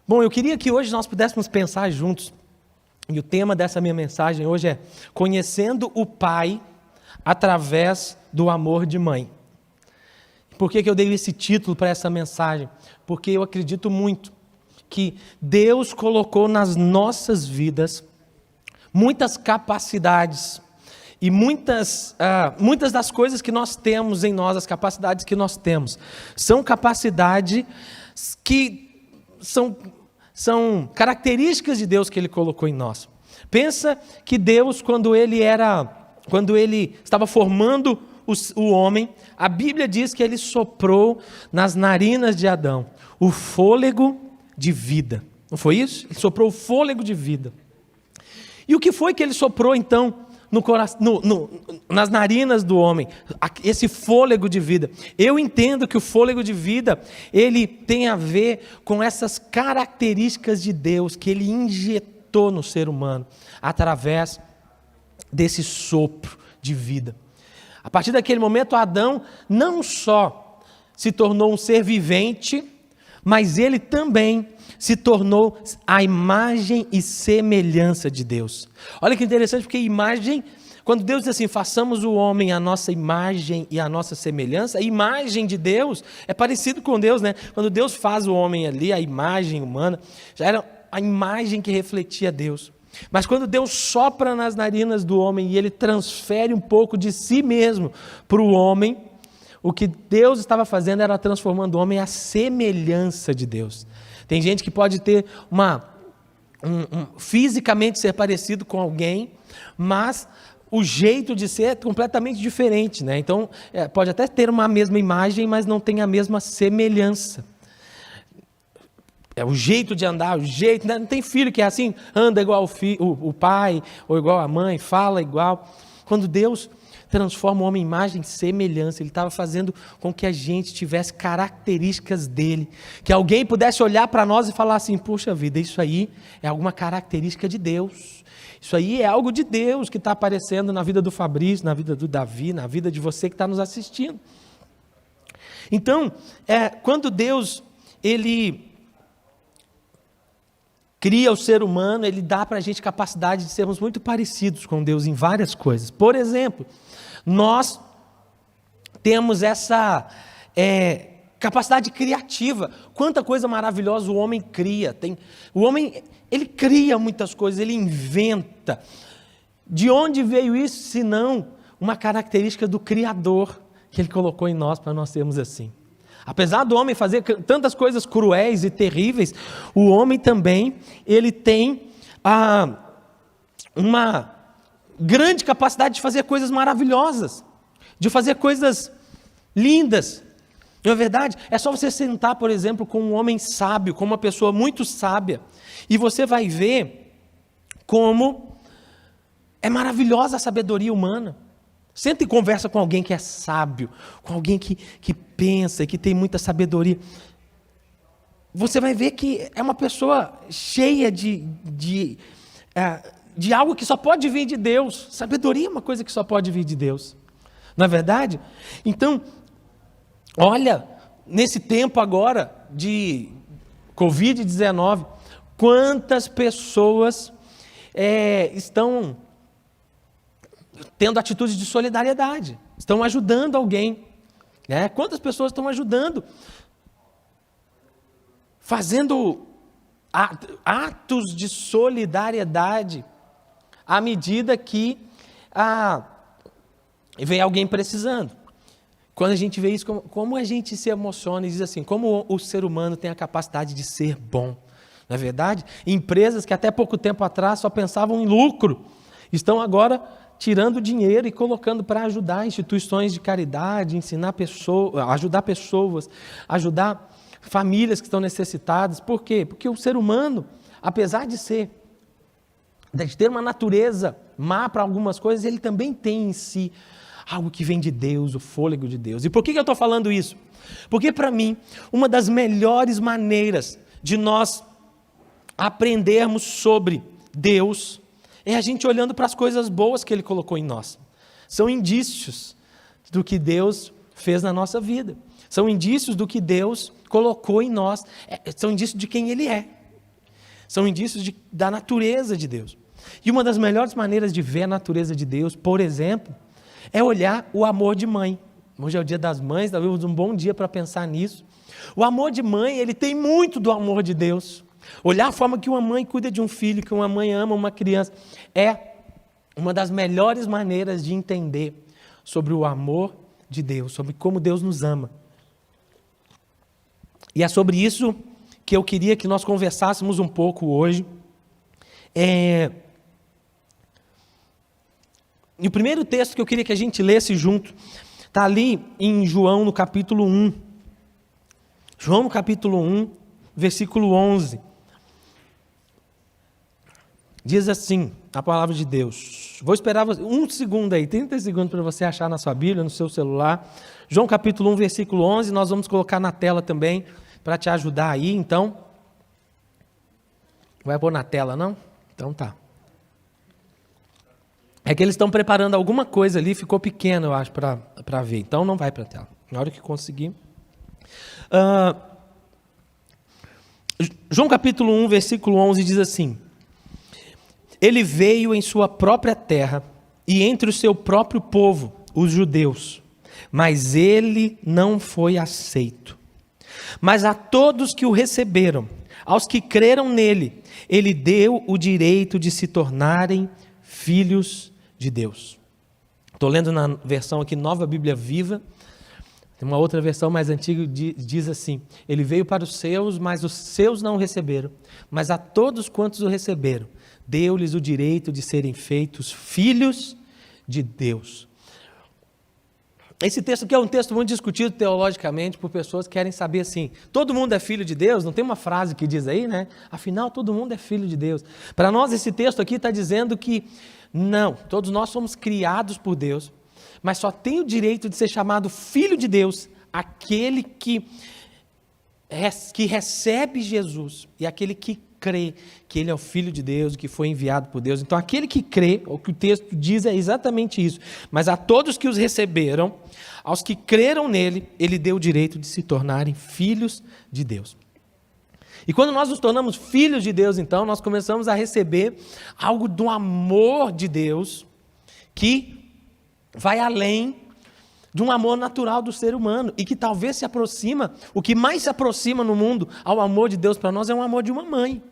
Bom, eu queria que hoje nós pudéssemos pensar juntos, e o tema dessa minha mensagem hoje é Conhecendo o Pai através do amor de mãe. Por que eu dei esse título para essa mensagem? Porque eu acredito muito que Deus colocou nas nossas vidas muitas capacidades e muitas das coisas que nós temos em nós, as capacidades que nós temos, são capacidades que são características de Deus que Ele colocou em nós. Pensa que Deus, quando Ele estava formando o homem, a Bíblia diz que Ele soprou nas narinas de Adão o fôlego de vida. Não foi isso? Ele soprou o fôlego de vida. E o que foi que Ele soprou então nas narinas do homem? Esse fôlego de vida. Eu entendo que o fôlego de vida, ele tem a ver com essas características de Deus que Ele injetou no ser humano através desse sopro de vida. A partir daquele momento, Adão não só se tornou um ser vivente, mas ele também se tornou a imagem e semelhança de Deus. Olha que interessante, porque imagem, quando Deus diz assim, façamos o homem a nossa imagem e a nossa semelhança, a imagem de Deus é parecido com Deus, né? Quando Deus faz o homem ali, a imagem humana, já era a imagem que refletia Deus. Mas quando Deus sopra nas narinas do homem e Ele transfere um pouco de si mesmo para o homem, o que Deus estava fazendo era transformando o homem à semelhança de Deus. Tem gente que pode ter fisicamente ser parecido com alguém, mas o jeito de ser é completamente diferente, né? Então, pode até ter uma mesma imagem, mas não tem a mesma semelhança. É o jeito de andar, o jeito, né? Não tem filho que é assim, anda igual o pai, ou igual a mãe, fala igual. Quando Deus transforma o homem em imagem e semelhança, Ele estava fazendo com que a gente tivesse características dele, que alguém pudesse olhar para nós e falar assim, puxa vida, isso aí é alguma característica de Deus, isso aí é algo de Deus que está aparecendo na vida do Fabrício, na vida do Davi, na vida de você que está nos assistindo. Então, quando Deus, Ele cria o ser humano, Ele dá para a gente capacidade de sermos muito parecidos com Deus em várias coisas. Por exemplo, nós temos essa capacidade criativa. Quanta coisa maravilhosa o homem cria. O homem, ele cria muitas coisas, ele inventa. De onde veio isso, se não uma característica do Criador que Ele colocou em nós para nós sermos assim? Apesar do homem fazer tantas coisas cruéis e terríveis, o homem também, ele tem uma grande capacidade de fazer coisas maravilhosas, de fazer coisas lindas. Não é verdade? É só você sentar, por exemplo, com um homem sábio, com uma pessoa muito sábia, e você vai ver como é maravilhosa a sabedoria humana. Senta e conversa com alguém que é sábio, com alguém que pensa e que tem muita sabedoria. Você vai ver que é uma pessoa cheia de algo que só pode vir de Deus. Sabedoria é uma coisa que só pode vir de Deus. Não é verdade? Então, olha, nesse tempo agora de Covid-19, quantas pessoas estão tendo atitudes de solidariedade, estão ajudando alguém, né? Quantas pessoas estão ajudando, fazendo atos de solidariedade, à medida que vem alguém precisando. Quando a gente vê isso, como a gente se emociona e diz assim, como o ser humano tem a capacidade de ser bom, não é verdade? Empresas que até pouco tempo atrás só pensavam em lucro, estão agora tirando dinheiro e colocando para ajudar instituições de caridade, ensinar pessoas, ajudar pessoas, ajudar famílias que estão necessitadas. Por quê? Porque o ser humano, apesar de ter uma natureza má para algumas coisas, ele também tem em si algo que vem de Deus, o fôlego de Deus. E por que eu estou falando isso? Porque para mim, uma das melhores maneiras de nós aprendermos sobre Deus é a gente olhando para as coisas boas que Ele colocou em nós. São indícios do que Deus fez na nossa vida. São indícios do que Deus colocou em nós. São indícios de quem Ele é. São indícios da natureza de Deus. E uma das melhores maneiras de ver a natureza de Deus, por exemplo, é olhar o amor de mãe. Hoje é o dia das mães, talvez um bom dia para pensar nisso. O amor de mãe, ele tem muito do amor de Deus. Olhar a forma que uma mãe cuida de um filho, que uma mãe ama uma criança, é uma das melhores maneiras de entender sobre o amor de Deus, sobre como Deus nos ama. E é sobre isso que eu queria que nós conversássemos um pouco hoje. E o primeiro texto que eu queria que a gente lesse junto, está ali em João, no capítulo 1. João, no capítulo 1, versículo 11. Diz assim, a palavra de Deus. Vou esperar um segundo aí, 30 segundos para você achar na sua Bíblia, no seu celular. João, capítulo 1, versículo 11, nós vamos colocar na tela também, para te ajudar aí, então. Vai pôr na tela, não? Então tá. É que eles estão preparando alguma coisa ali, ficou pequeno, eu acho, para ver. Então não vai para a tela. Na hora que conseguir. João capítulo 1, versículo 11 diz assim: Ele veio em sua própria terra e entre o seu próprio povo, os judeus, mas ele não foi aceito. Mas a todos que o receberam, aos que creram nele, ele deu o direito de se tornarem filhos de Deus. Estou lendo na versão aqui, Nova Bíblia Viva. Tem uma outra versão mais antiga que diz assim: Ele veio para os seus, mas os seus não o receberam. Mas a todos quantos o receberam, deu-lhes o direito de serem feitos filhos de Deus. Esse texto aqui é um texto muito discutido teologicamente por pessoas que querem saber assim, todo mundo é filho de Deus? Não tem uma frase que diz aí, né? Afinal, todo mundo é filho de Deus. Para nós, esse texto aqui está dizendo que não, todos nós somos criados por Deus, mas só tem o direito de ser chamado filho de Deus aquele que recebe Jesus e aquele que crê que ele é o Filho de Deus, que foi enviado por Deus. Então, aquele que crê, o que o texto diz é exatamente isso. Mas a todos que os receberam, aos que creram nele, ele deu o direito de se tornarem filhos de Deus. E quando nós nos tornamos filhos de Deus, então, nós começamos a receber algo do amor de Deus que vai além de um amor natural do ser humano e que talvez se aproxima, o que mais se aproxima no mundo ao amor de Deus para nós é o amor de uma mãe.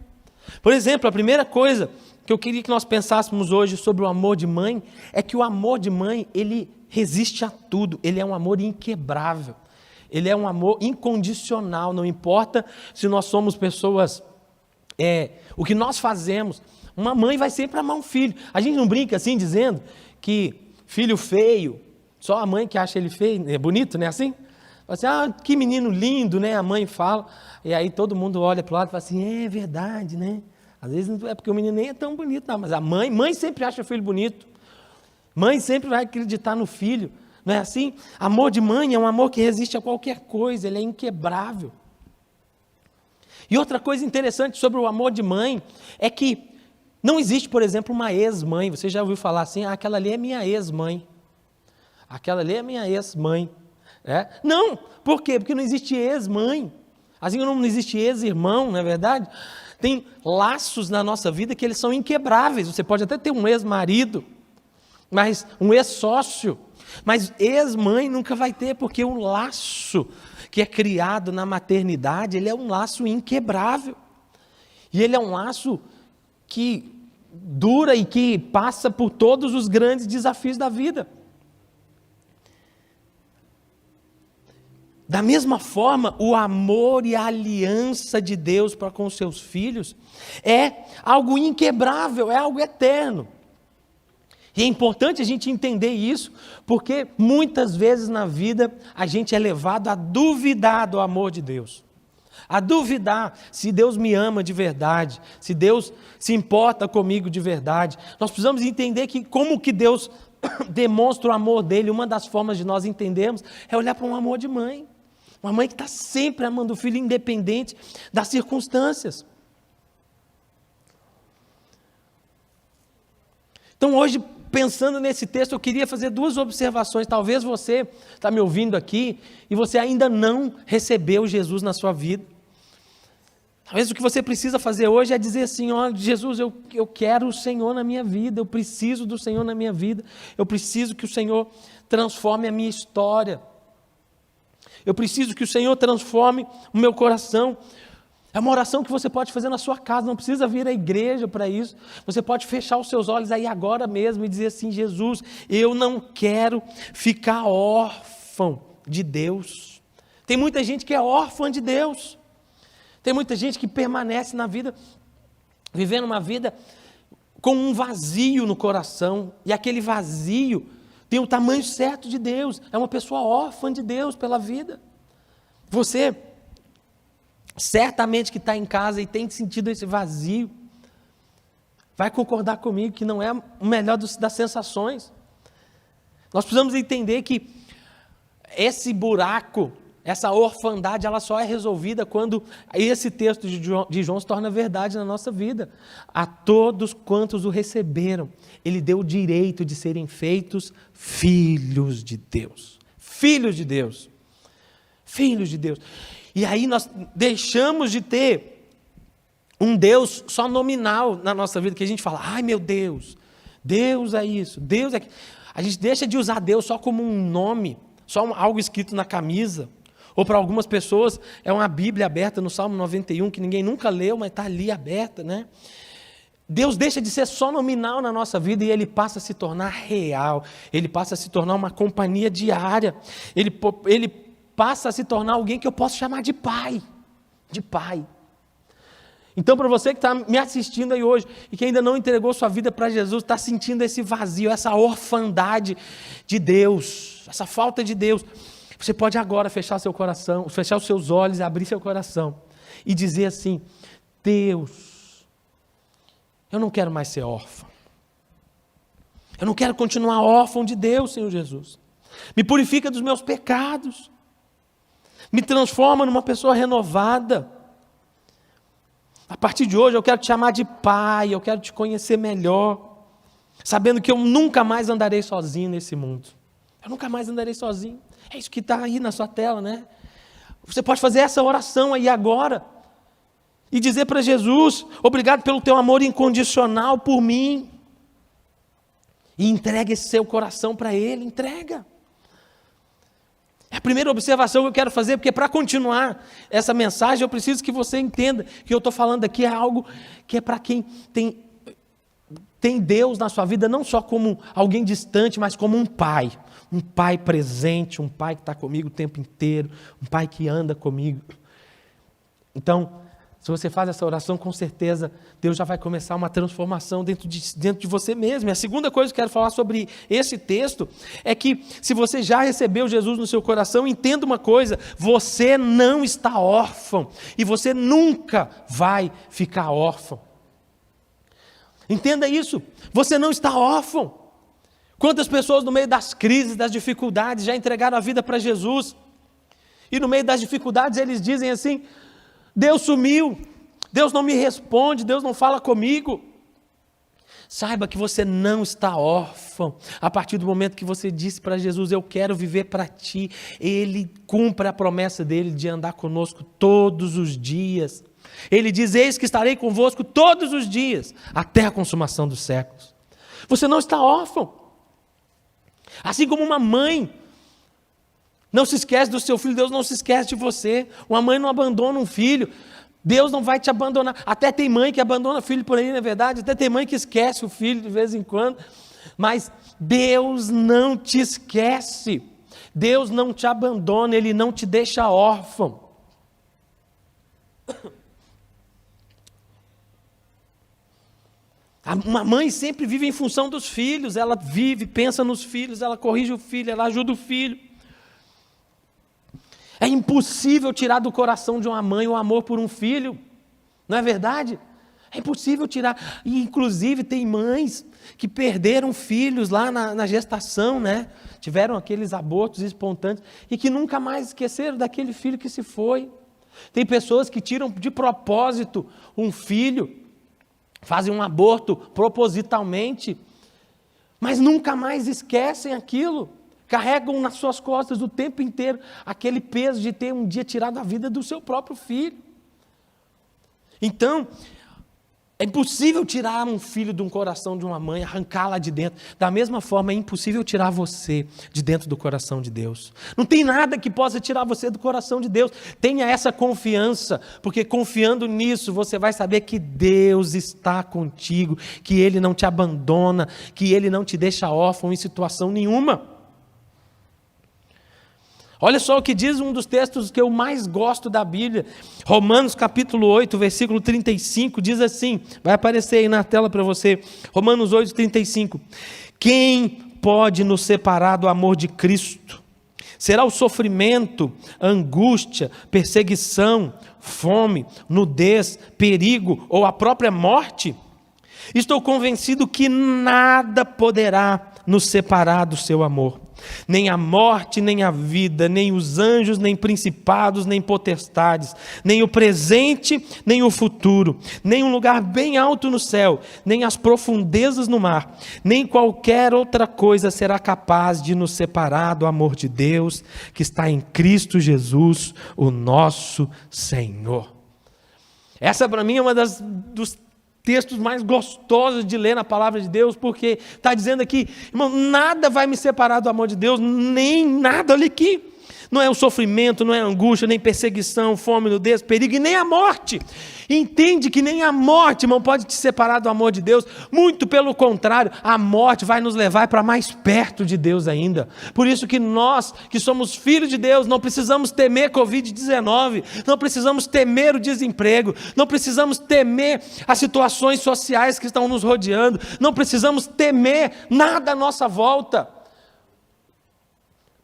Por exemplo, a primeira coisa que eu queria que nós pensássemos hoje sobre o amor de mãe é que o amor de mãe, ele resiste a tudo, ele é um amor inquebrável, ele é um amor incondicional, não importa se nós somos pessoas, o que nós fazemos, uma mãe vai sempre amar um filho. A gente não brinca assim dizendo que filho feio, só a mãe que acha ele feio, é bonito, né? Assim? Assim, que menino lindo, né? A mãe fala, e aí todo mundo olha para o lado e fala assim, é verdade, né? Às vezes não é porque o menino nem é tão bonito, não, mas a mãe sempre acha o filho bonito. Mãe sempre vai acreditar no filho, não é assim? Amor de mãe é um amor que resiste a qualquer coisa, ele é inquebrável. E outra coisa interessante sobre o amor de mãe é que não existe, por exemplo, uma ex-mãe. Você já ouviu falar assim, aquela ali é minha ex-mãe. Aquela ali é minha ex-mãe. Não, por quê? Porque não existe ex-mãe. Assim como não existe ex-irmão, não é verdade? Tem laços na nossa vida que eles são inquebráveis. Você pode até ter um ex-marido, mas um ex-sócio, mas ex-mãe nunca vai ter, porque o laço que é criado na maternidade, ele é um laço inquebrável. E ele é um laço que dura e que passa por todos os grandes desafios da vida. Da mesma forma, o amor e a aliança de Deus para com os seus filhos é algo inquebrável, é algo eterno. E é importante a gente entender isso, porque muitas vezes na vida a gente é levado a duvidar do amor de Deus. A duvidar se Deus me ama de verdade, se Deus se importa comigo de verdade. Nós precisamos entender que como que Deus demonstra o amor dele, uma das formas de nós entendermos é olhar para um amor de mãe. Uma mãe que está sempre amando o filho, independente das circunstâncias. Então hoje, pensando nesse texto, eu queria fazer duas observações. Talvez você está me ouvindo aqui e você ainda não recebeu Jesus na sua vida. Talvez o que você precisa fazer hoje é dizer assim, ó, Jesus, eu quero o Senhor na minha vida, eu preciso do Senhor na minha vida, eu preciso que o Senhor transforme a minha história, eu preciso que o Senhor transforme o meu coração. É uma oração que você pode fazer na sua casa, não precisa vir à igreja para isso. Você pode fechar os seus olhos aí agora mesmo e dizer assim, Jesus, eu não quero ficar órfão de Deus. Tem muita gente que é órfã de Deus. Tem muita gente que permanece na vida, vivendo uma vida com um vazio no coração. E aquele vazio tem o tamanho certo de Deus. É uma pessoa órfã de Deus pela vida. Você certamente que está em casa e tem sentido esse vazio, vai concordar comigo que não é o melhor das sensações. Nós precisamos entender que esse buraco, essa orfandade, ela só é resolvida quando esse texto de João se torna verdade na nossa vida. A todos quantos o receberam, ele deu o direito de serem feitos filhos de Deus. Filhos de Deus. Filhos de Deus. E aí nós deixamos de ter um Deus só nominal na nossa vida, que a gente fala, ai meu Deus, Deus é isso, Deus é aquilo. A gente deixa de usar Deus só como um nome, só algo escrito na camisa, ou para algumas pessoas é uma Bíblia aberta no Salmo 91, que ninguém nunca leu, mas está ali aberta, né? Deus deixa de ser só nominal na nossa vida e Ele passa a se tornar real, Ele passa a se tornar uma companhia diária, Ele passa a se tornar alguém que eu posso chamar de pai, de pai. Então, para você que está me assistindo aí hoje e que ainda não entregou sua vida para Jesus, está sentindo esse vazio, essa orfandade de Deus, essa falta de Deus, você pode agora fechar seu coração, fechar os seus olhos, abrir seu coração e dizer assim, Deus, eu não quero mais ser órfão. Eu não quero continuar órfão de Deus, Senhor Jesus. Me purifica dos meus pecados. Me transforma numa pessoa renovada. A partir de hoje eu quero te chamar de pai, eu quero te conhecer melhor, sabendo que eu nunca mais andarei sozinho nesse mundo. Eu nunca mais andarei sozinho. É isso que está aí na sua tela, né? Você pode fazer essa oração aí agora e dizer para Jesus, obrigado pelo teu amor incondicional por mim. E entrega esse seu coração para Ele, entrega. É a primeira observação que eu quero fazer, porque para continuar essa mensagem, eu preciso que você entenda que eu estou falando aqui é algo que é para quem tem Deus na sua vida, não só como alguém distante, mas como um pai presente, um pai que está comigo o tempo inteiro, um pai que anda comigo. Então, se você faz essa oração, com certeza, Deus já vai começar uma transformação dentro de você mesmo. E a segunda coisa que eu quero falar sobre esse texto é que, se você já recebeu Jesus no seu coração, entenda uma coisa, você não está órfão e você nunca vai ficar órfão. Entenda isso, você não está órfão. Quantas pessoas no meio das crises, das dificuldades, já entregaram a vida para Jesus e no meio das dificuldades eles dizem assim, Deus sumiu, Deus não me responde, Deus não fala comigo. Saiba que você não está órfão. A partir do momento que você disse para Jesus, eu quero viver para ti, Ele cumpre a promessa dele de andar conosco todos os dias. Ele diz, eis que estarei convosco todos os dias, até a consumação dos séculos. Você não está órfão. Assim como uma mãe não se esquece do seu filho, Deus não se esquece de você. Uma mãe não abandona um filho, Deus não vai te abandonar. Até tem mãe que abandona filho por aí, não é verdade? Até tem mãe que esquece o filho de vez em quando. Mas Deus não te esquece. Deus não te abandona, Ele não te deixa órfão. Uma mãe sempre vive em função dos filhos. Ela vive, pensa nos filhos, ela corrige o filho, ela ajuda o filho. É impossível tirar do coração de uma mãe o amor por um filho, não é verdade? É impossível tirar, e inclusive tem mães que perderam filhos lá na gestação, né? Tiveram aqueles abortos espontâneos e que nunca mais esqueceram daquele filho que se foi. Tem pessoas que tiram de propósito um filho, fazem um aborto propositalmente, mas nunca mais esquecem aquilo. Carregam nas suas costas o tempo inteiro aquele peso de ter um dia tirado a vida do seu próprio filho. Então, é impossível tirar um filho de um coração de uma mãe, arrancar lá de dentro. Da mesma forma, é impossível tirar você de dentro do coração de Deus. Não tem nada que possa tirar você do coração de Deus. Tenha essa confiança, porque confiando nisso, você vai saber que Deus está contigo, que Ele não te abandona, que Ele não te deixa órfão em situação nenhuma. Olha só o que diz um dos textos que eu mais gosto da Bíblia. Romanos capítulo 8, versículo 35, diz assim, vai aparecer aí na tela para você. Romanos 8, 35. Quem pode nos separar do amor de Cristo? Será o sofrimento, angústia, perseguição, fome, nudez, perigo ou a própria morte? Estou convencido que nada poderá nos separar do seu amor. Nem a morte, nem a vida, nem os anjos, nem principados, nem potestades, nem o presente, nem o futuro, nem um lugar bem alto no céu, nem as profundezas no mar, nem qualquer outra coisa será capaz de nos separar do amor de Deus que está em Cristo Jesus, o nosso Senhor. Essa para mim é uma dos textos mais gostosos de ler na palavra de Deus, porque está dizendo aqui, irmão, nada vai me separar do amor de Deus, nem nada, olha aqui, não é o sofrimento, não é a angústia, nem perseguição, fome, nudez, perigo, e nem a morte. Entende que nem a morte, irmão, pode te separar do amor de Deus, muito pelo contrário, a morte vai nos levar para mais perto de Deus ainda. Por isso que nós, que somos filhos de Deus, não precisamos temer Covid-19, não precisamos temer o desemprego, não precisamos temer as situações sociais que estão nos rodeando, não precisamos temer nada à nossa volta.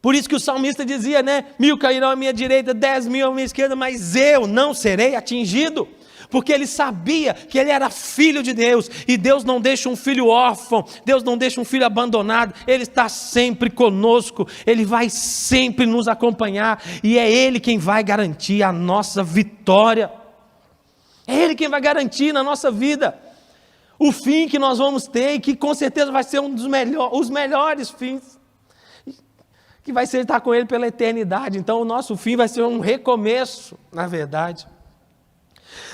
Por isso que o salmista dizia, né? 1000 cairão à minha direita, 10.000 à minha esquerda, mas eu não serei atingido. Porque ele sabia que ele era filho de Deus. E Deus não deixa um filho órfão, Deus não deixa um filho abandonado. Ele está sempre conosco, Ele vai sempre nos acompanhar. E é Ele quem vai garantir a nossa vitória. É Ele quem vai garantir na nossa vida o fim que nós vamos ter, e que com certeza vai ser um dos os melhores fins. Que vai ser estar com Ele pela eternidade. Então o nosso fim vai ser um recomeço, na verdade.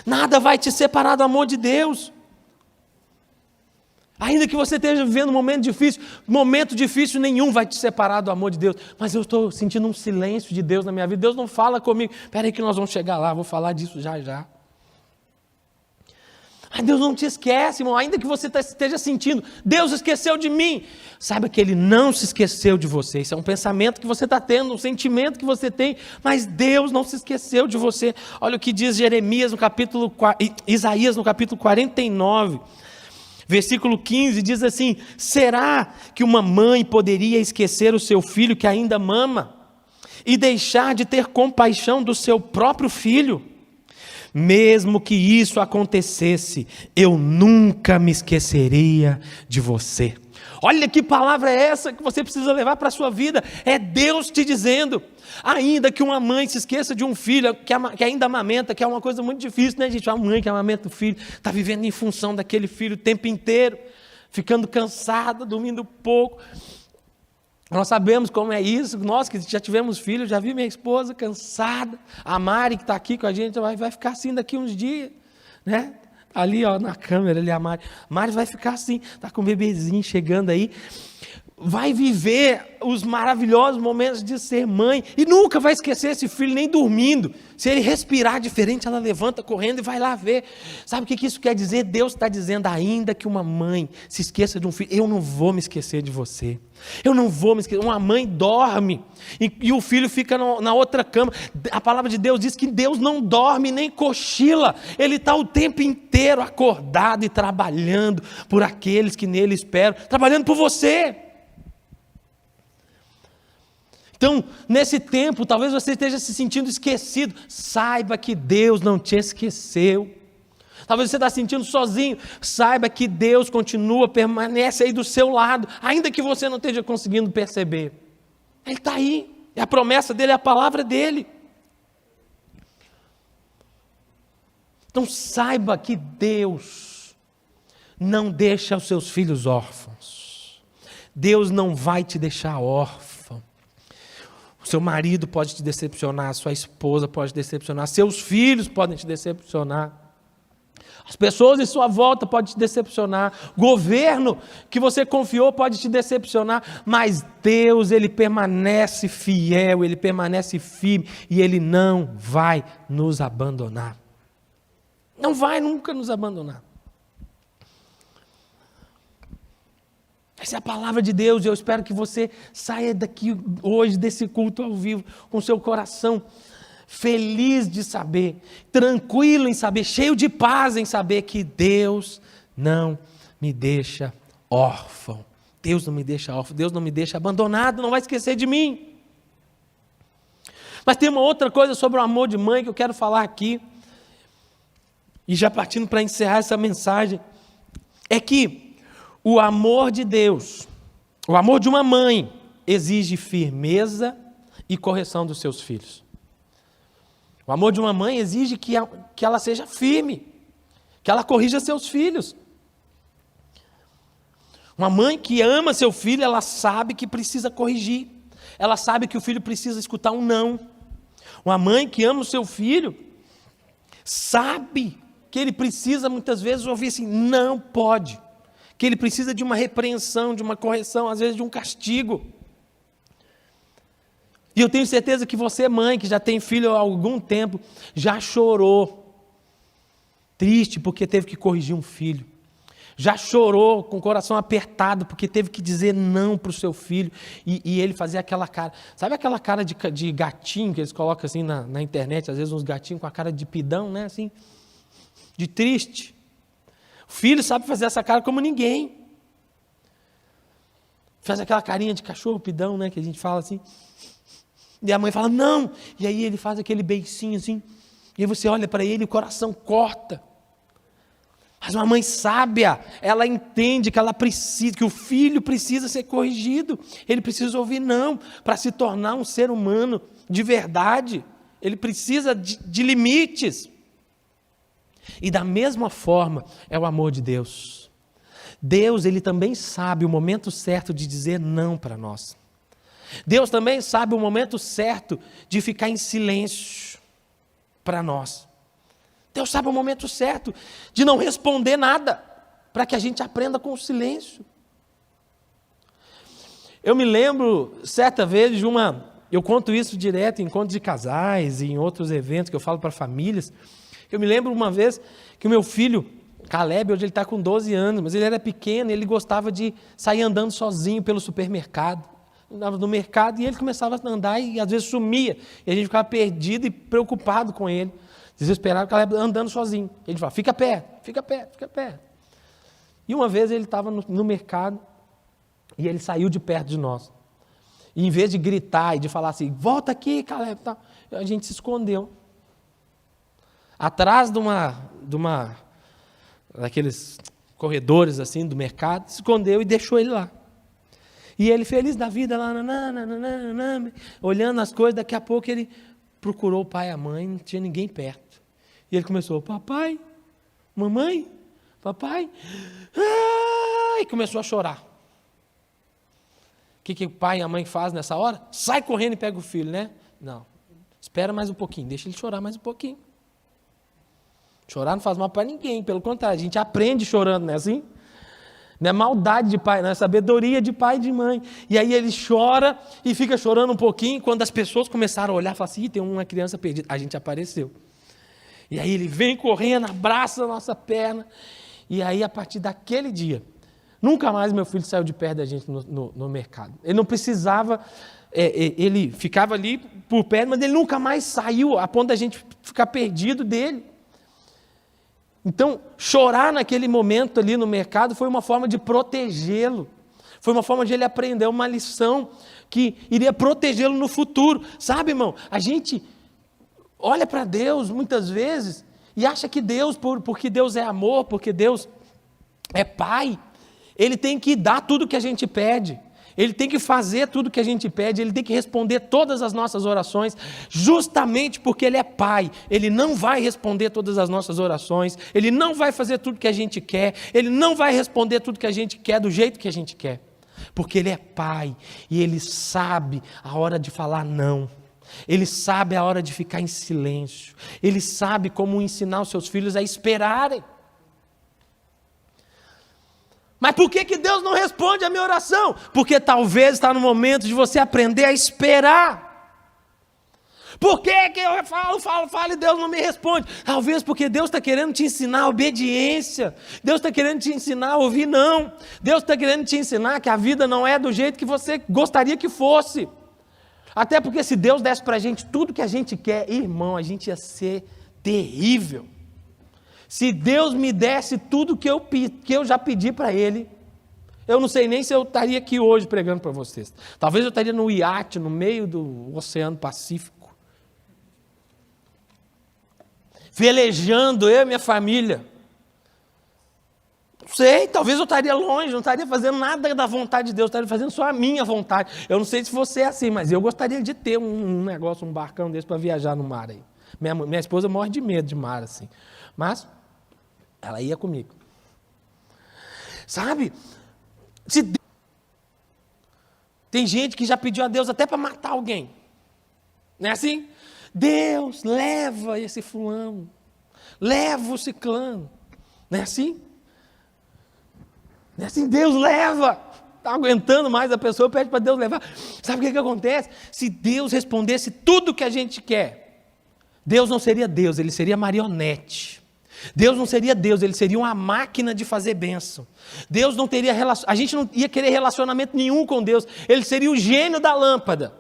Nada vai te separar do amor de Deus. Ainda que você esteja vivendo um momento difícil nenhum vai te separar do amor de Deus. Mas eu estou sentindo um silêncio de Deus na minha vida. Deus não fala comigo. Espera aí que nós vamos chegar lá, vou falar disso já já. Mas Deus não te esquece, irmão, ainda que você esteja sentindo, Deus esqueceu de mim. Saiba que Ele não se esqueceu de você. Isso é um pensamento que você está tendo, um sentimento que você tem, mas Deus não se esqueceu de você. Olha o que diz Isaías no capítulo 49, versículo 15, diz assim: será que uma mãe poderia esquecer o seu filho que ainda mama e deixar de ter compaixão do seu próprio filho? Mesmo que isso acontecesse, eu nunca me esqueceria de você. Olha que palavra é essa que você precisa levar para a sua vida. É Deus te dizendo. Ainda que uma mãe se esqueça de um filho que ainda amamenta, que é uma coisa muito difícil, né, gente? Uma mãe que amamenta o filho, está vivendo em função daquele filho o tempo inteiro, ficando cansada, dormindo pouco. Nós sabemos como é isso, nós que já tivemos filhos, já vi minha esposa cansada, a Mari que está aqui com a gente, vai ficar assim daqui uns dias, né? Ali ó, na câmera, ali a Mari vai ficar assim, está com o bebezinho chegando aí, vai viver os maravilhosos momentos de ser mãe, e nunca vai esquecer esse filho nem dormindo. Se ele respirar diferente, ela levanta correndo e vai lá ver. Sabe o que isso quer dizer? Deus está dizendo, ainda que uma mãe se esqueça de um filho, eu não vou me esquecer de você. Eu não vou me esquecer. Uma mãe dorme e o filho fica na outra cama. A palavra de Deus diz que Deus não dorme nem cochila. Ele está o tempo inteiro acordado e trabalhando por aqueles que nele esperam, trabalhando por você. Então, nesse tempo, talvez você esteja se sentindo esquecido. Saiba que Deus não te esqueceu. Talvez você está se sentindo sozinho. Saiba que Deus permanece aí do seu lado, ainda que você não esteja conseguindo perceber. Ele está aí. É a promessa dele, é a palavra dele. Então, saiba que Deus não deixa os seus filhos órfãos. Deus não vai te deixar órfão. O seu marido pode te decepcionar, sua esposa pode te decepcionar, seus filhos podem te decepcionar. As pessoas em sua volta podem te decepcionar, governo que você confiou pode te decepcionar, mas Deus, Ele permanece fiel, Ele permanece firme e Ele não vai nos abandonar. Não vai nunca nos abandonar. Essa é a palavra de Deus e eu espero que você saia daqui hoje, desse culto ao vivo, com seu coração feliz de saber, tranquilo em saber, cheio de paz em saber que Deus não me deixa órfão. Deus não me deixa órfão, Deus não me deixa abandonado, não vai esquecer de mim. Mas tem uma outra coisa sobre o amor de mãe que eu quero falar aqui, e já partindo para encerrar essa mensagem, é que o amor de Deus, o amor de uma mãe, exige firmeza e correção dos seus filhos. O amor de uma mãe exige que ela seja firme, que ela corrija seus filhos. Uma mãe que ama seu filho, ela sabe que precisa corrigir. Ela sabe que o filho precisa escutar um não. Uma mãe que ama o seu filho, sabe que ele precisa muitas vezes ouvir assim, não pode. Que ele precisa de uma repreensão, de uma correção, às vezes de um castigo. E eu tenho certeza que você, mãe, que já tem filho há algum tempo, já chorou, triste porque teve que corrigir um filho. Já chorou com o coração apertado porque teve que dizer não para o seu filho e ele fazia aquela cara. Sabe aquela cara de gatinho que eles colocam assim na internet, às vezes uns gatinhos com a cara de pidão, né? Assim, de triste. O filho sabe fazer essa cara como ninguém. Faz aquela carinha de cachorro pidão, né? Que a gente fala assim. E a mãe fala, não. E aí ele faz aquele beicinho assim. E aí você olha para ele e o coração corta. Mas uma mãe sábia, ela entende que ela precisa, que o filho precisa ser corrigido. Ele precisa ouvir não para se tornar um ser humano de verdade. Ele precisa de limites. E da mesma forma é o amor de Deus. Deus, Ele também sabe o momento certo de dizer não para nós. Deus também sabe o momento certo de ficar em silêncio para nós. Deus sabe o momento certo de não responder nada, para que a gente aprenda com o silêncio. Eu me lembro, certa vez, eu conto isso direto em encontros de casais e em outros eventos que eu falo para famílias. Eu me lembro uma vez que o meu filho, Caleb, hoje ele está com 12 anos, mas ele era pequeno e ele gostava de sair andando sozinho pelo supermercado. Andava no mercado e ele começava a andar e às vezes sumia. E a gente ficava perdido e preocupado com ele. Desesperado, o Caleb andando sozinho. Ele falava, fica perto, fica perto, fica perto. E uma vez ele estava no mercado e ele saiu de perto de nós. E em vez de gritar e de falar assim, volta aqui, Caleb, tá, a gente se escondeu. Atrás daqueles corredores assim do mercado, se escondeu e deixou ele lá. E ele feliz da vida lá, olhando as coisas, daqui a pouco ele procurou o pai e a mãe, não tinha ninguém perto. E ele começou, papai, mamãe, papai, e começou a chorar. O que o pai e a mãe fazem nessa hora? Sai correndo e pega o filho, né? Não, espera mais um pouquinho, deixa ele chorar mais um pouquinho. Chorar não faz mal para ninguém, pelo contrário, a gente aprende chorando, não é assim? Não é maldade de pai, não é sabedoria de pai e de mãe. E aí ele chora e fica chorando um pouquinho. Quando as pessoas começaram a olhar, falam assim, tem uma criança perdida. A gente apareceu. E aí ele vem correndo, abraça a nossa perna. E aí a partir daquele dia, nunca mais meu filho saiu de perto da gente no mercado. Ele não precisava, ele ficava ali por perto, mas ele nunca mais saiu a ponto da gente ficar perdido dele. Então, chorar naquele momento ali no mercado foi uma forma de protegê-lo. Foi uma forma de ele aprender uma lição que iria protegê-lo no futuro. Sabe, irmão, a gente olha para Deus muitas vezes e acha que Deus, porque Deus é amor, porque Deus é Pai, Ele tem que dar tudo que a gente pede. Ele tem que fazer tudo o que a gente pede, Ele tem que responder todas as nossas orações, justamente porque Ele é Pai. Ele não vai responder todas as nossas orações, Ele não vai fazer tudo que a gente quer, Ele não vai responder tudo que a gente quer do jeito que a gente quer, porque Ele é Pai e Ele sabe a hora de falar não. Ele sabe a hora de ficar em silêncio, Ele sabe como ensinar os seus filhos a esperarem. Mas por que Deus não responde a minha oração? Porque talvez está no momento de você aprender a esperar. Por que eu falo e Deus não me responde? Talvez porque Deus está querendo te ensinar a obediência. Deus está querendo te ensinar a ouvir não. Deus está querendo te ensinar que a vida não é do jeito que você gostaria que fosse. Até porque se Deus desse para a gente tudo que a gente quer, irmão, a gente ia ser terrível. Se Deus me desse tudo que eu já pedi para Ele, eu não sei nem se eu estaria aqui hoje pregando para vocês. Talvez eu estaria no iate, no meio do Oceano Pacífico, velejando eu e minha família. Não sei, talvez eu estaria longe, não estaria fazendo nada da vontade de Deus, estaria fazendo só a minha vontade. Eu não sei se você é assim, mas eu gostaria de ter um negócio, um barcão desse para viajar no mar aí. Minha esposa morre de medo de mar, assim. Mas ela ia comigo. Sabe? Tem gente que já pediu a Deus até para matar alguém. Não é assim? Deus, leva esse fulano. Leva o ciclano. Não é assim? Não é assim? Deus leva. Está aguentando mais a pessoa, pede para Deus levar. Sabe o que acontece? Se Deus respondesse tudo o que a gente quer, Deus não seria Deus, Ele seria marionete. Deus não seria Deus, Ele seria uma máquina de fazer bênção. Deus não teria a gente não ia querer relacionamento nenhum com Deus. Ele seria o gênio da lâmpada.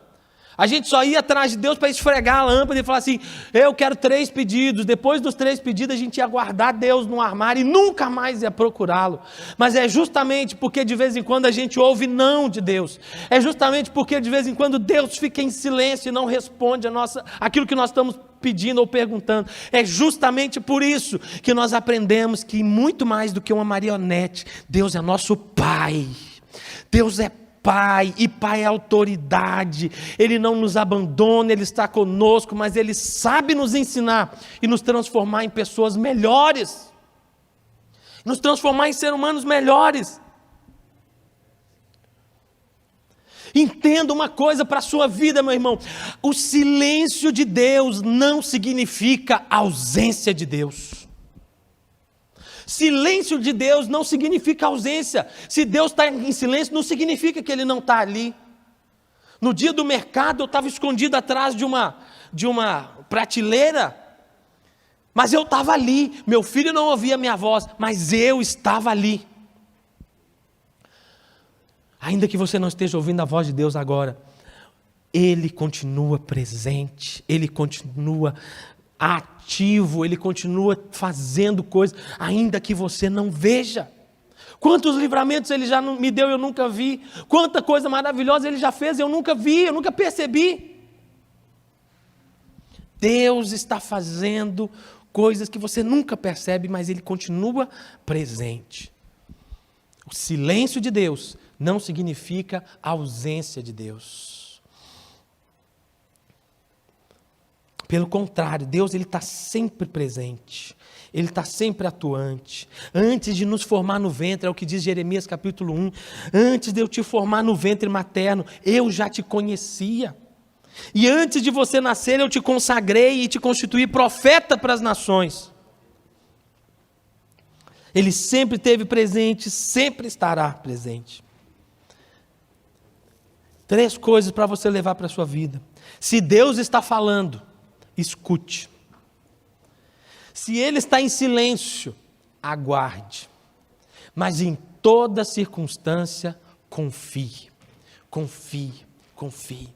A gente só ia atrás de Deus para esfregar a lâmpada e falar assim, eu quero 3 pedidos. Depois dos 3 pedidos a gente ia guardar Deus no armário e nunca mais ia procurá-lo. Mas é justamente porque de vez em quando a gente ouve não de Deus. É justamente porque de vez em quando Deus fica em silêncio e não responde aquilo que nós estamos pedindo ou perguntando. É justamente por isso que nós aprendemos que muito mais do que uma marionete, Deus é nosso Pai. Deus é Pai, e Pai é autoridade. Ele não nos abandona, Ele está conosco, mas Ele sabe nos ensinar e nos transformar em pessoas melhores, nos transformar em seres humanos melhores. Entenda uma coisa para a sua vida, meu irmão: o silêncio de Deus não significa ausência de Deus. Silêncio de Deus não significa ausência. Se Deus está em silêncio, não significa que Ele não está ali. No dia do mercado, eu estava escondido atrás de uma prateleira, mas eu estava ali. Meu filho não ouvia a minha voz, mas eu estava ali. Ainda que você não esteja ouvindo a voz de Deus agora, Ele continua presente, Ele continua ativo, Ele continua fazendo coisas, ainda que você não veja. Quantos livramentos Ele já me deu, eu nunca vi. Quanta coisa maravilhosa Ele já fez, eu nunca vi, eu nunca percebi. Deus está fazendo coisas que você nunca percebe, mas Ele continua presente. O silêncio de Deus não significa ausência de Deus. Pelo contrário, Deus está sempre presente, Ele está sempre atuante. Antes de nos formar no ventre, é o que diz Jeremias capítulo 1, antes de eu te formar no ventre materno, eu já te conhecia. E antes de você nascer, eu te consagrei e te constituí profeta para as nações. Ele sempre esteve presente, sempre estará presente. 3 coisas para você levar para a sua vida. Se Deus está falando, escute. Se Ele está em silêncio, aguarde. Mas em toda circunstância, confie. Confie, confie.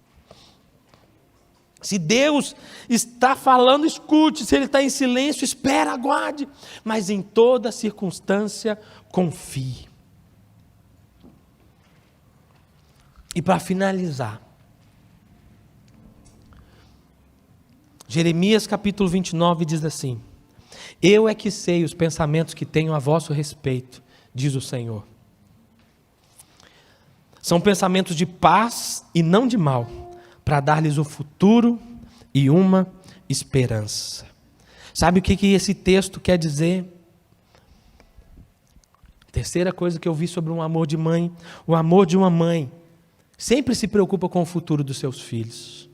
Se Deus está falando, escute. Se Ele está em silêncio, espera, aguarde. Mas em toda circunstância, confie. E para finalizar, Jeremias capítulo 29 diz assim: eu é que sei os pensamentos que tenho a vosso respeito, diz o Senhor. São pensamentos de paz e não de mal, para dar-lhes um futuro e uma esperança. Sabe o que esse texto quer dizer? Terceira coisa que eu vi sobre um amor de mãe: o amor de uma mãe sempre se preocupa com o futuro dos seus filhos.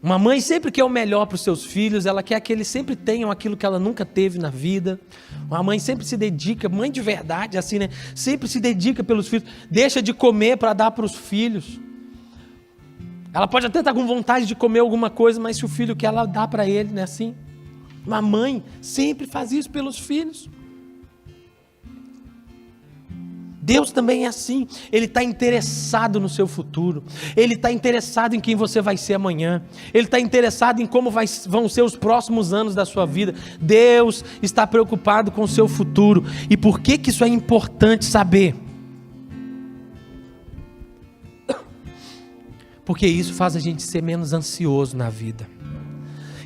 Uma mãe sempre quer o melhor para os seus filhos, ela quer que eles sempre tenham aquilo que ela nunca teve na vida. Uma mãe sempre se dedica, mãe de verdade, assim, né? Sempre se dedica pelos filhos, deixa de comer para dar para os filhos. Ela pode até estar com vontade de comer alguma coisa, mas se o filho quer, ela dá para ele, não é assim? Uma mãe sempre faz isso pelos filhos. Deus também é assim, Ele está interessado no seu futuro, Ele está interessado em quem você vai ser amanhã, Ele está interessado em como vão ser os próximos anos da sua vida. Deus está preocupado com o seu futuro. E por que isso é importante saber? Porque isso faz a gente ser menos ansioso na vida.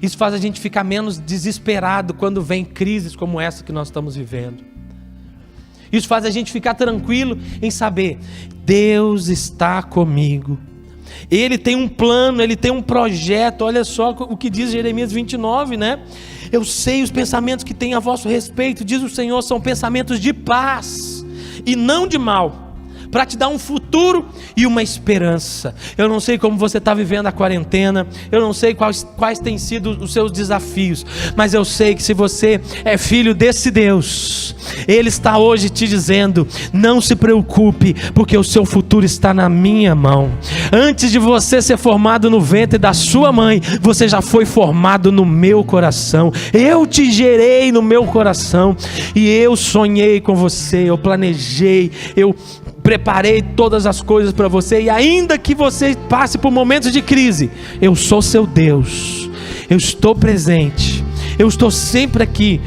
Isso faz a gente ficar menos desesperado quando vem crises como essa que nós estamos vivendo. Isso faz a gente ficar tranquilo em saber, Deus está comigo. Ele tem um plano, Ele tem um projeto. Olha só o que diz Jeremias 29, né? Eu sei os pensamentos que tenho a vosso respeito, diz o Senhor, são pensamentos de paz e não de mal, para te dar um futuro e uma esperança. Eu não sei como você está vivendo a quarentena, eu não sei quais têm sido os seus desafios, mas eu sei que se você é filho desse Deus, Ele está hoje te dizendo, não se preocupe, porque o seu futuro está na minha mão. Antes de você ser formado no ventre da sua mãe, você já foi formado no meu coração. Eu te gerei no meu coração, e eu sonhei com você, eu planejei, eu preparei todas as coisas para você. E ainda que você passe por momentos de crise, eu sou seu Deus, eu estou presente, eu estou sempre aqui.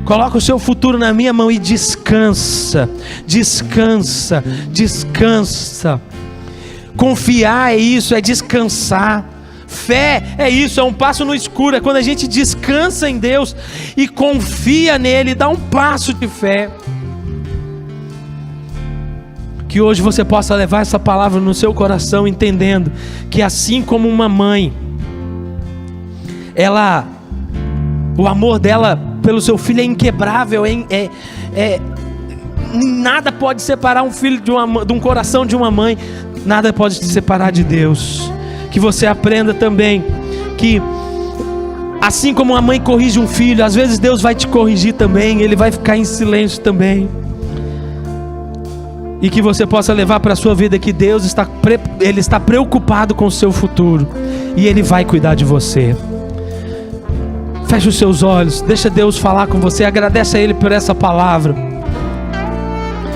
Coloca o seu futuro na minha mão e descansa, descansa, descansa. Confiar é isso, é descansar. Fé é isso, é um passo no escuro, é quando a gente descansa em Deus e confia nele, dá um passo de fé. Que hoje você possa levar essa palavra no seu coração, entendendo que assim como uma mãe, o amor dela pelo seu filho é inquebrável, nada pode separar um filho de um coração de uma mãe, nada pode te separar de Deus. Que você aprenda também que assim como uma mãe corrige um filho, às vezes Deus vai te corrigir também, Ele vai ficar em silêncio também. E que você possa levar para a sua vida que Deus Ele está preocupado com o seu futuro, e Ele vai cuidar de você. Feche os seus olhos, deixa Deus falar com você, agradece a Ele por essa palavra.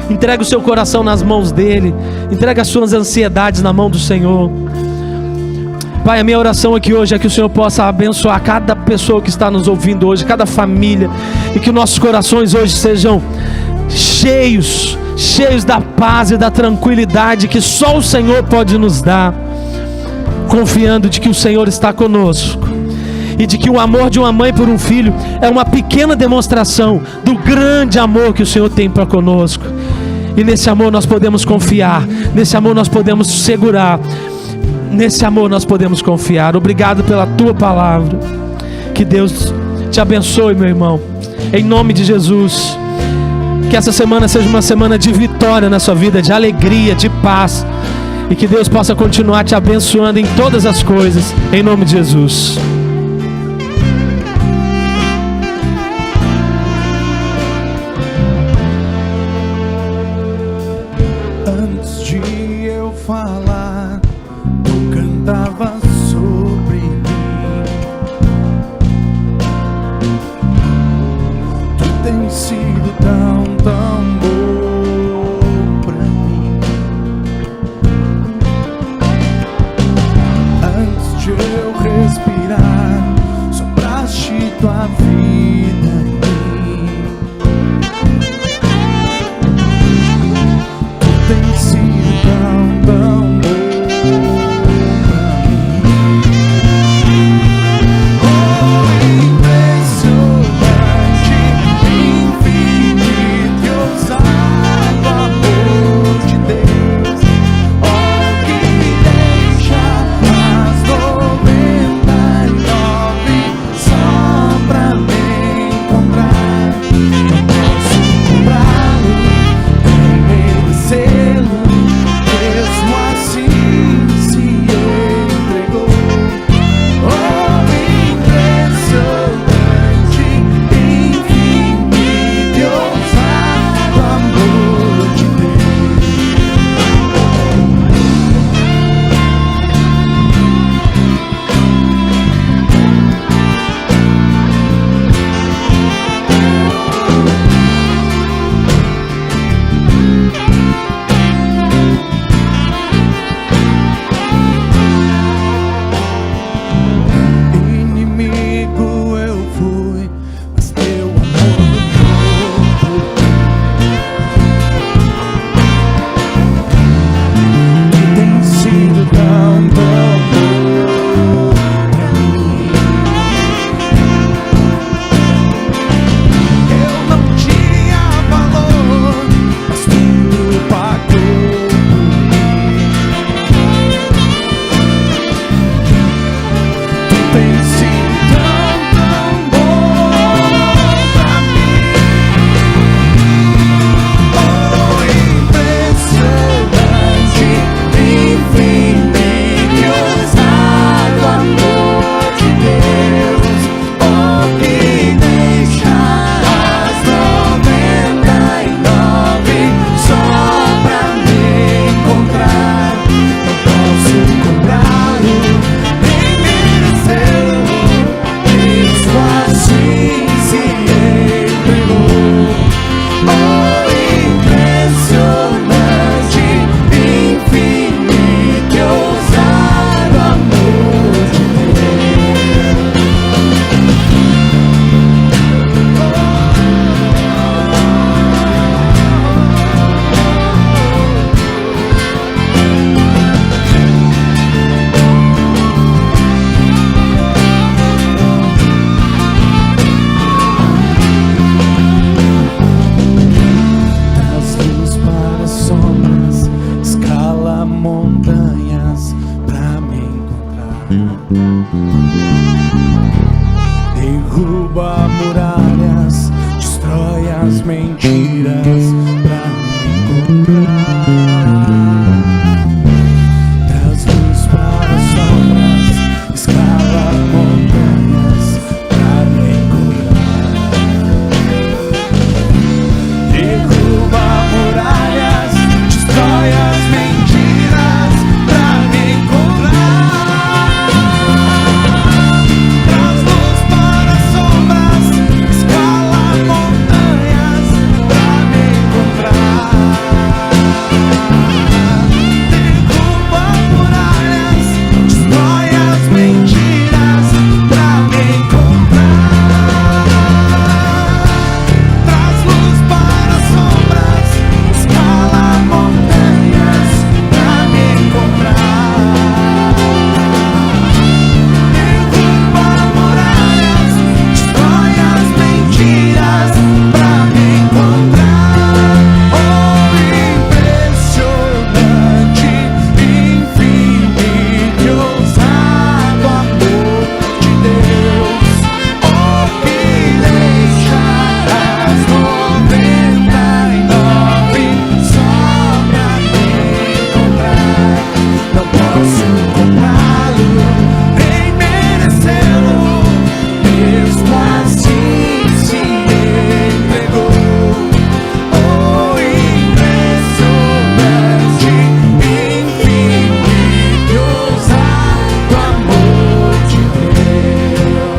Entrega o seu coração nas mãos dEle, entrega as suas ansiedades na mão do Senhor. Pai, a minha oração aqui hoje é que o Senhor possa abençoar cada pessoa que está nos ouvindo hoje, cada família, e que nossos corações hoje sejam cheios da paz e da tranquilidade que só o Senhor pode nos dar, confiando de que o Senhor está conosco, e de que o amor de uma mãe por um filho é uma pequena demonstração do grande amor que o Senhor tem para conosco. E nesse amor nós podemos confiar, nesse amor nós podemos segurar, nesse amor nós podemos confiar. Obrigado pela tua palavra, que Deus te abençoe, meu irmão, em nome de Jesus. Que essa semana seja uma semana de vitória na sua vida, de alegria, de paz, e que Deus possa continuar te abençoando em todas as coisas, em nome de Jesus. Antes de eu falar, tu cantava sobre mim. Tu tens sido tão bom pra mim. Antes de eu respirar, sopraste tua vida em mim. Tu tens sido tão bom pra mim. Oh, impressionante, infinito e ousado amor de Deus. Oh, que deixa as 99 só pra me muralhas, destrói as mentiras pra me encontrar. Traz luz para as sombras, escala montanhas pra me encontrar. Derruba muralhas, destrói as mentiras pra me encontrar. Traz luz para as sombras, escala montanhas pra me encontrar. Derruba muralhas, destrói as mentiras pra me encontrar. Traz luz para as sombras, escala montanhas pra me encontrar. Derruba muralhas, destrói as mentiras pra me encontrar. Oh, impressionante, infinito e ousado amor de Deus. Oh, que deixa as 99 só pra me encontrar. Não posso comprá-lo, nem merecê-lo, mesmo assim se entregou. Oh, impressionante, infinito e ousado amor de Deus.